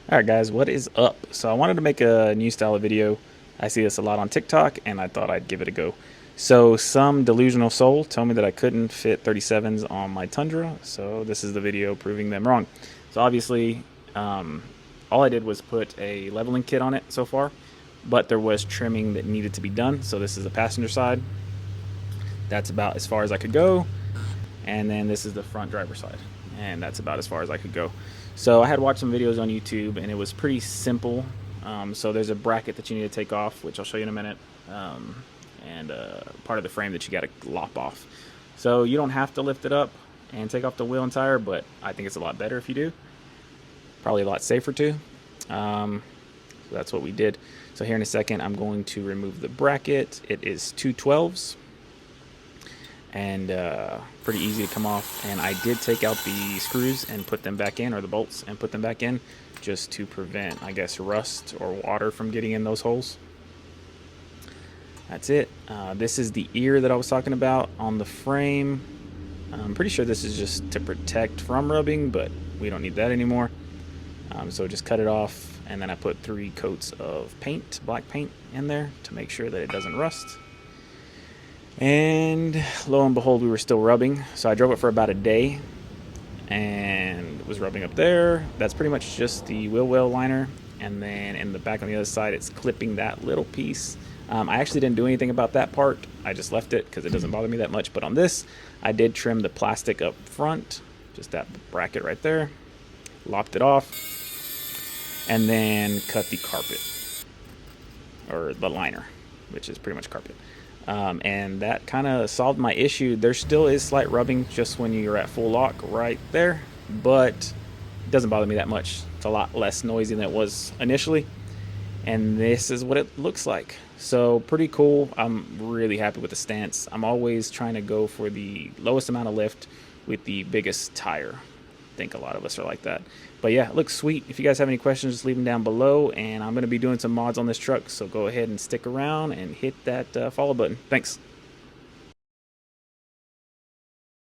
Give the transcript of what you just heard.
Alright guys, what is up? So I wanted to make a new style of video. I see this a lot on TikTok and I thought I'd give it a go. So some delusional soul told me that I couldn't fit 37s on my Tundra, so this is the video proving them wrong. So obviously, all I did was put a leveling kit on it so far, but there was trimming that needed to be done. So this is the passenger side. That's about as far as I could go. And then this is the front driver side, and that's about as far as I could go. So I had watched some videos on YouTube and it was pretty simple. So there's a bracket that you need to take off, which I'll show you in a minute, and part of the frame that you got to lop off. So you don't have to lift it up and take off the wheel and tire, but I think it's a lot better if you do. Probably a lot safer too. So that's what we did. So here in a second I'm going to remove the bracket. It is 212s and pretty easy to come off, and I did take out the screws and put them back in, or the bolts and put them back in, just to prevent, I guess, rust or water from getting in those holes. That's it. This is the ear that I was talking about on the frame. I'm pretty sure this is just to protect from rubbing, but we don't need that anymore. So just cut it off, and then I put 3 coats of paint, black paint, in there to make sure that it doesn't rust. And lo and behold, we were still rubbing. So I drove it for about a day and was rubbing up there. That's pretty much just the wheel well liner. And then in the back on the other side, it's clipping that little piece. I actually didn't do anything about that part. I just left it because it doesn't bother me that much. But on this, I did trim the plastic up front, just that bracket right there, lopped it off, and then cut the carpet, or the liner, which is pretty much carpet. And that kind of solved my issue. There still is slight rubbing just when you're at full lock right there, but it doesn't bother me that much. It's a lot less noisy than it was initially, and this is what it looks like. So pretty cool. I'm really happy with the stance. I'm always trying to go for the lowest amount of lift with the biggest tire. I think a lot of us are like that. But yeah, it looks sweet. If you guys have any questions, just leave them down below, and I'm going to be doing some mods on this truck, so go ahead and stick around and hit that follow button. Thanks.